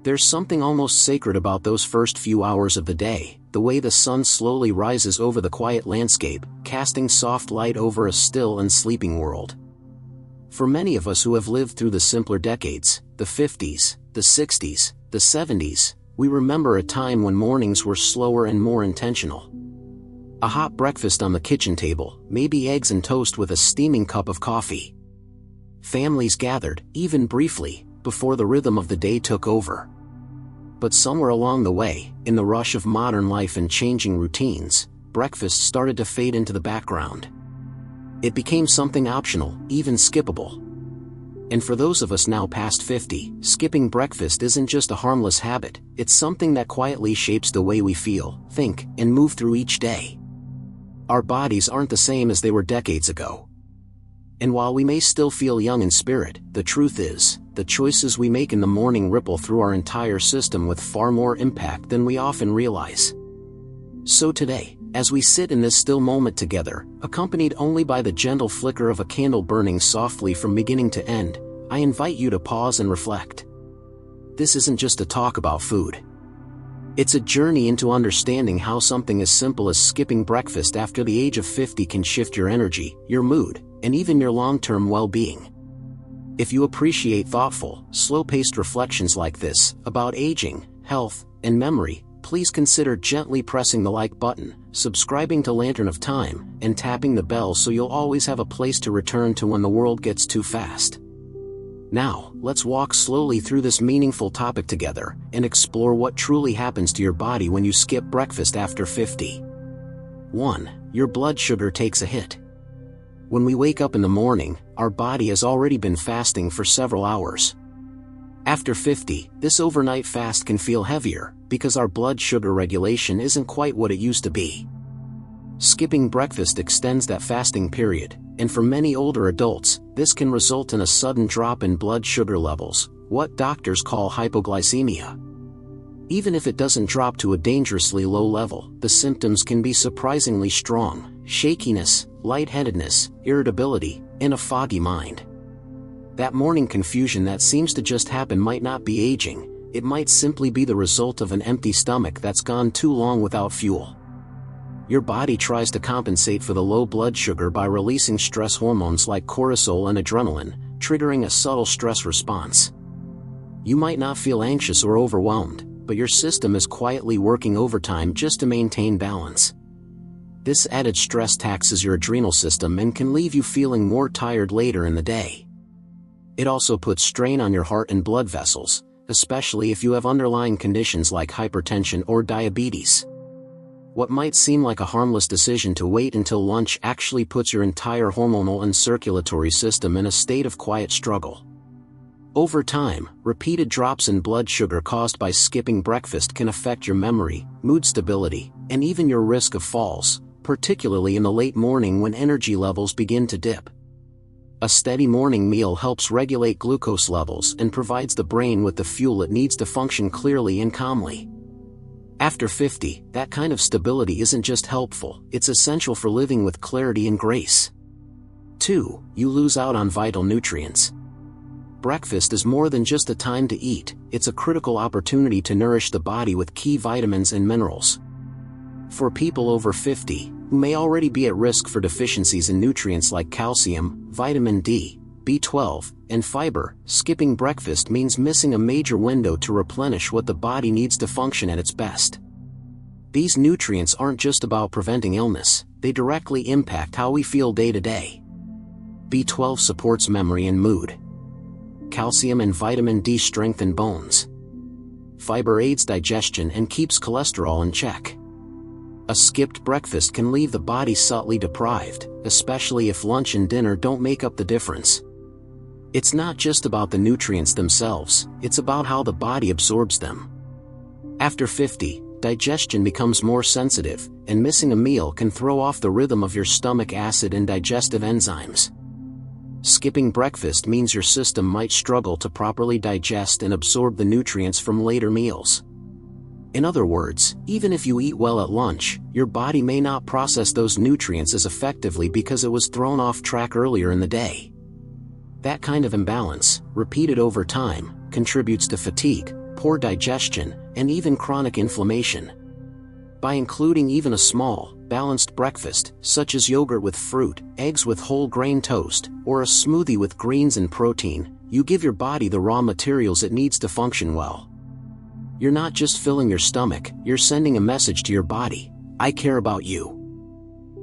There's something almost sacred about those first few hours of the day, the way the sun slowly rises over the quiet landscape, casting soft light over a still and sleeping world. For many of us who have lived through the simpler decades, the 50s, the 60s, the 70s, we remember a time when mornings were slower and more intentional. A hot breakfast on the kitchen table, maybe eggs and toast with a steaming cup of coffee. Families gathered, even briefly, before the rhythm of the day took over. But somewhere along the way, in the rush of modern life and changing routines, breakfast started to fade into the background. It became something optional, even skippable. And for those of us now past 50, skipping breakfast isn't just a harmless habit, it's something that quietly shapes the way we feel, think, and move through each day. Our bodies aren't the same as they were decades ago. And while we may still feel young in spirit, the truth is, the choices we make in the morning ripple through our entire system with far more impact than we often realize. So today, as we sit in this still moment together, accompanied only by the gentle flicker of a candle burning softly from beginning to end, I invite you to pause and reflect. This isn't just a talk about food. It's a journey into understanding how something as simple as skipping breakfast after the age of 50 can shift your energy, your mood, and even your long-term well-being. If you appreciate thoughtful, slow-paced reflections like this, about aging, health, and memory, please consider gently pressing the like button, subscribing to Lantern of Time, and tapping the bell so you'll always have a place to return to when the world gets too fast. Now, let's walk slowly through this meaningful topic together, and explore what truly happens to your body when you skip breakfast after 50. 1. Your blood sugar takes a hit. When we wake up in the morning, our body has already been fasting for several hours. After 50, this overnight fast can feel heavier, because our blood sugar regulation isn't quite what it used to be. Skipping breakfast extends that fasting period, and for many older adults, this can result in a sudden drop in blood sugar levels, what doctors call hypoglycemia. Even if it doesn't drop to a dangerously low level, the symptoms can be surprisingly strong: shakiness, lightheadedness, irritability, and a foggy mind. That morning confusion that seems to just happen might not be aging, it might simply be the result of an empty stomach that's gone too long without fuel. Your body tries to compensate for the low blood sugar by releasing stress hormones like cortisol and adrenaline, triggering a subtle stress response. You might not feel anxious or overwhelmed, but your system is quietly working overtime just to maintain balance. This added stress taxes your adrenal system and can leave you feeling more tired later in the day. It also puts strain on your heart and blood vessels, especially if you have underlying conditions like hypertension or diabetes. What might seem like a harmless decision to wait until lunch actually puts your entire hormonal and circulatory system in a state of quiet struggle. Over time, repeated drops in blood sugar caused by skipping breakfast can affect your memory, mood stability, and even your risk of falls, particularly in the late morning when energy levels begin to dip. A steady morning meal helps regulate glucose levels and provides the brain with the fuel it needs to function clearly and calmly. After 50, that kind of stability isn't just helpful, it's essential for living with clarity and grace. 2. You lose out on vital nutrients. Breakfast is more than just a time to eat, it's a critical opportunity to nourish the body with key vitamins and minerals. For people over 50, who may already be at risk for deficiencies in nutrients like calcium, vitamin D, B12, and fiber, skipping breakfast means missing a major window to replenish what the body needs to function at its best. These nutrients aren't just about preventing illness, they directly impact how we feel day to day. B12 supports memory and mood. Calcium and vitamin D strengthen bones. Fiber aids digestion and keeps cholesterol in check. A skipped breakfast can leave the body subtly deprived, especially if lunch and dinner don't make up the difference. It's not just about the nutrients themselves, it's about how the body absorbs them. After 50, digestion becomes more sensitive, and missing a meal can throw off the rhythm of your stomach acid and digestive enzymes. Skipping breakfast means your system might struggle to properly digest and absorb the nutrients from later meals. In other words, even if you eat well at lunch, your body may not process those nutrients as effectively because it was thrown off track earlier in the day. That kind of imbalance, repeated over time, contributes to fatigue, poor digestion, and even chronic inflammation. By including even a small, balanced breakfast, such as yogurt with fruit, eggs with whole grain toast, or a smoothie with greens and protein, you give your body the raw materials it needs to function well. You're not just filling your stomach, you're sending a message to your body: I care about you.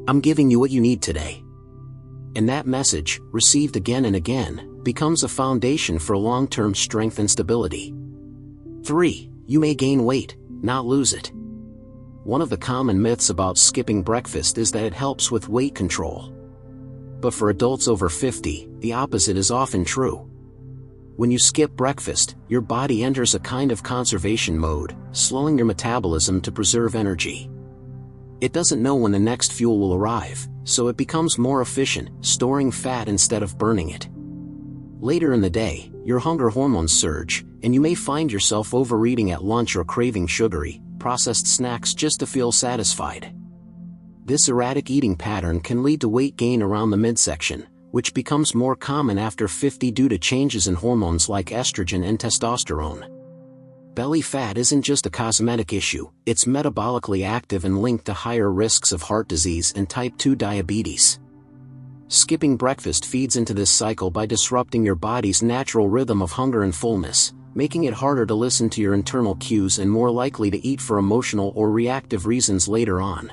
I'm giving you what you need today. And that message, received again and again, becomes a foundation for long-term strength and stability. 3. You may gain weight, not lose it. One of the common myths about skipping breakfast is that it helps with weight control. But for adults over 50, the opposite is often true. When you skip breakfast, your body enters a kind of conservation mode, slowing your metabolism to preserve energy. It doesn't know when the next fuel will arrive, so it becomes more efficient, storing fat instead of burning it. Later in the day, your hunger hormones surge, and you may find yourself overeating at lunch or craving sugary, processed snacks just to feel satisfied. This erratic eating pattern can lead to weight gain around the midsection, which becomes more common after 50 due to changes in hormones like estrogen and testosterone. Belly fat isn't just a cosmetic issue, it's metabolically active and linked to higher risks of heart disease and type 2 diabetes. Skipping breakfast feeds into this cycle by disrupting your body's natural rhythm of hunger and fullness, making it harder to listen to your internal cues and more likely to eat for emotional or reactive reasons later on.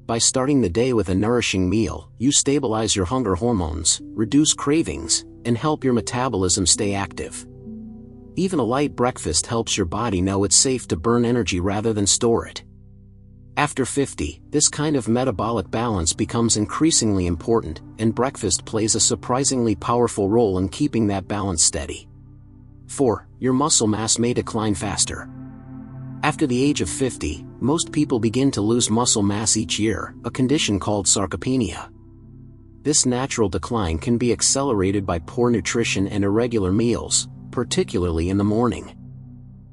By starting the day with a nourishing meal, you stabilize your hunger hormones, reduce cravings, and help your metabolism stay active. Even a light breakfast helps your body know it's safe to burn energy rather than store it. After 50, this kind of metabolic balance becomes increasingly important, and breakfast plays a surprisingly powerful role in keeping that balance steady. 4. Your muscle mass may decline faster. After the age of 50, most people begin to lose muscle mass each year, a condition called sarcopenia. This natural decline can be accelerated by poor nutrition and irregular meals, particularly in the morning.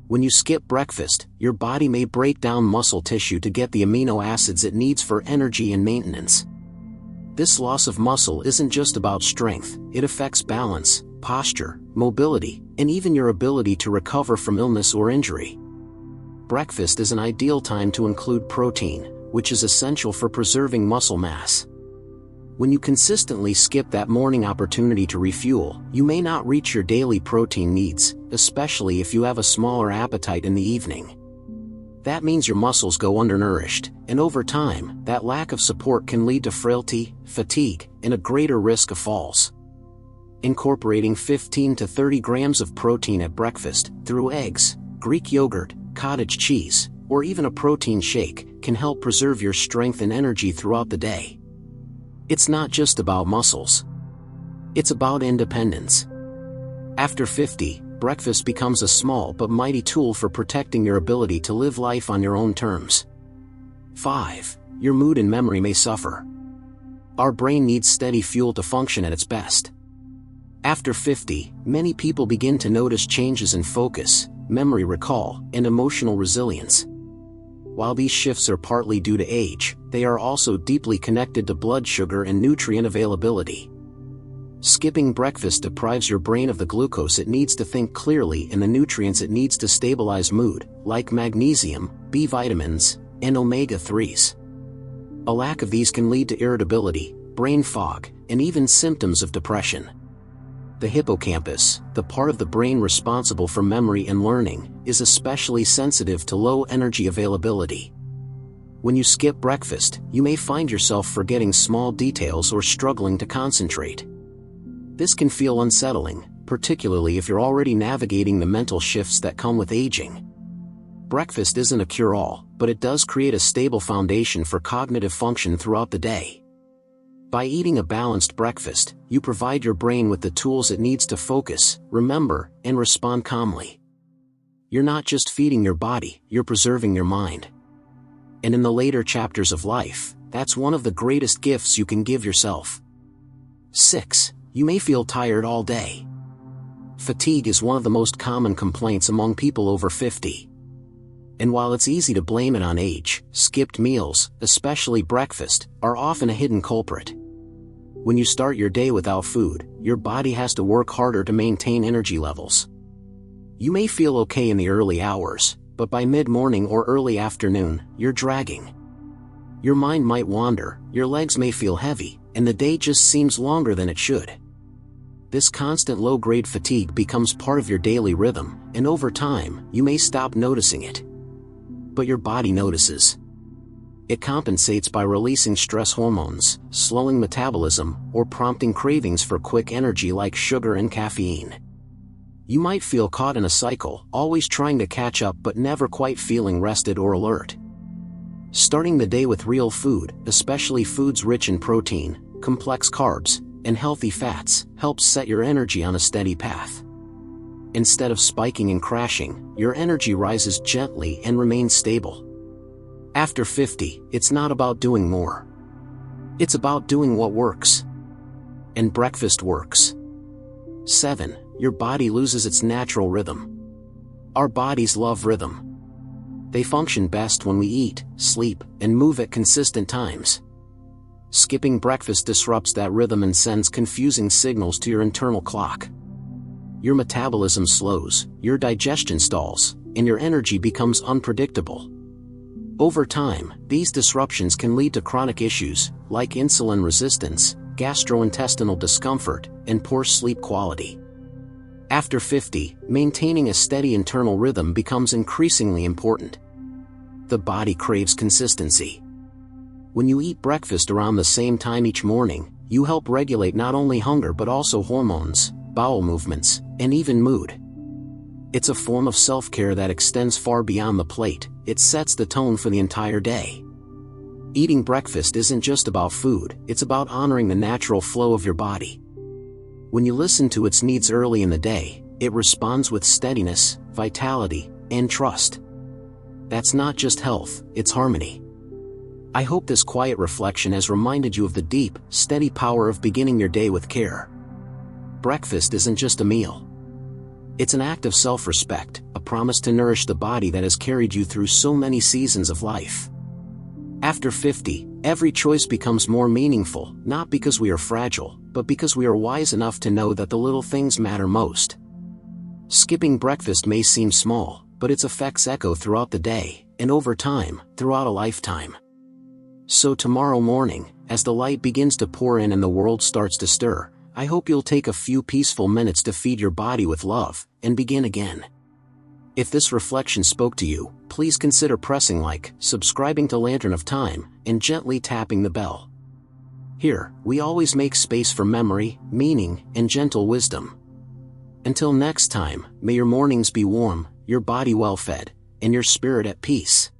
When you skip breakfast, your body may break down muscle tissue to get the amino acids it needs for energy and maintenance. This loss of muscle isn't just about strength, it affects balance, posture, mobility, and even your ability to recover from illness or injury. Breakfast is an ideal time to include protein, which is essential for preserving muscle mass. When you consistently skip that morning opportunity to refuel, you may not reach your daily protein needs, especially if you have a smaller appetite in the evening. That means your muscles go undernourished, and over time, that lack of support can lead to frailty, fatigue, and a greater risk of falls. Incorporating 15 to 30 grams of protein at breakfast, through eggs, Greek yogurt, cottage cheese, or even a protein shake, can help preserve your strength and energy throughout the day. It's not just about muscles. It's about independence. After 50, breakfast becomes a small but mighty tool for protecting your ability to live life on your own terms. 5. Your mood and memory may suffer. Our brain needs steady fuel to function at its best. After 50, many people begin to notice changes in focus, memory recall, and emotional resilience. While these shifts are partly due to age, they are also deeply connected to blood sugar and nutrient availability. Skipping breakfast deprives your brain of the glucose it needs to think clearly and the nutrients it needs to stabilize mood, like magnesium, B vitamins, and omega-3s. A lack of these can lead to irritability, brain fog, and even symptoms of depression. The hippocampus, the part of the brain responsible for memory and learning, is especially sensitive to low energy availability. When you skip breakfast, you may find yourself forgetting small details or struggling to concentrate. This can feel unsettling, particularly if you're already navigating the mental shifts that come with aging. Breakfast isn't a cure-all, but it does create a stable foundation for cognitive function throughout the day. By eating a balanced breakfast, you provide your brain with the tools it needs to focus, remember, and respond calmly. You're not just feeding your body, you're preserving your mind. And in the later chapters of life, that's one of the greatest gifts you can give yourself. 6. You may feel tired all day. Fatigue is one of the most common complaints among people over 50. And while it's easy to blame it on age, skipped meals, especially breakfast, are often a hidden culprit. When you start your day without food, your body has to work harder to maintain energy levels. You may feel okay in the early hours, but by mid-morning or early afternoon, you're dragging. Your mind might wander, your legs may feel heavy, and the day just seems longer than it should. This constant low-grade fatigue becomes part of your daily rhythm, and over time, you may stop noticing it. But your body notices. It compensates by releasing stress hormones, slowing metabolism, or prompting cravings for quick energy like sugar and caffeine. You might feel caught in a cycle, always trying to catch up but never quite feeling rested or alert. Starting the day with real food, especially foods rich in protein, complex carbs, and healthy fats, helps set your energy on a steady path. Instead of spiking and crashing, your energy rises gently and remains stable. After 50, it's not about doing more. It's about doing what works. And breakfast works. 7. Your body loses its natural rhythm. Our bodies love rhythm. They function best when we eat, sleep, and move at consistent times. Skipping breakfast disrupts that rhythm and sends confusing signals to your internal clock. Your metabolism slows, your digestion stalls, and your energy becomes unpredictable. Over time, these disruptions can lead to chronic issues, like insulin resistance, gastrointestinal discomfort, and poor sleep quality. After 50, maintaining a steady internal rhythm becomes increasingly important. The body craves consistency. When you eat breakfast around the same time each morning, you help regulate not only hunger but also hormones, bowel movements, and even mood. It's a form of self-care that extends far beyond the plate. It sets the tone for the entire day. Eating breakfast isn't just about food, it's about honoring the natural flow of your body. When you listen to its needs early in the day, it responds with steadiness, vitality, and trust. That's not just health, it's harmony. I hope this quiet reflection has reminded you of the deep, steady power of beginning your day with care. Breakfast isn't just a meal. It's an act of self-respect, a promise to nourish the body that has carried you through so many seasons of life. After 50, every choice becomes more meaningful, not because we are fragile, but because we are wise enough to know that the little things matter most. Skipping breakfast may seem small, but its effects echo throughout the day, and over time, throughout a lifetime. So tomorrow morning, as the light begins to pour in and the world starts to stir, I hope you'll take a few peaceful minutes to feed your body with love, and begin again. If this reflection spoke to you, please consider pressing like, subscribing to Lantern of Time, and gently tapping the bell. Here, we always make space for memory, meaning, and gentle wisdom. Until next time, may your mornings be warm, your body well fed, and your spirit at peace.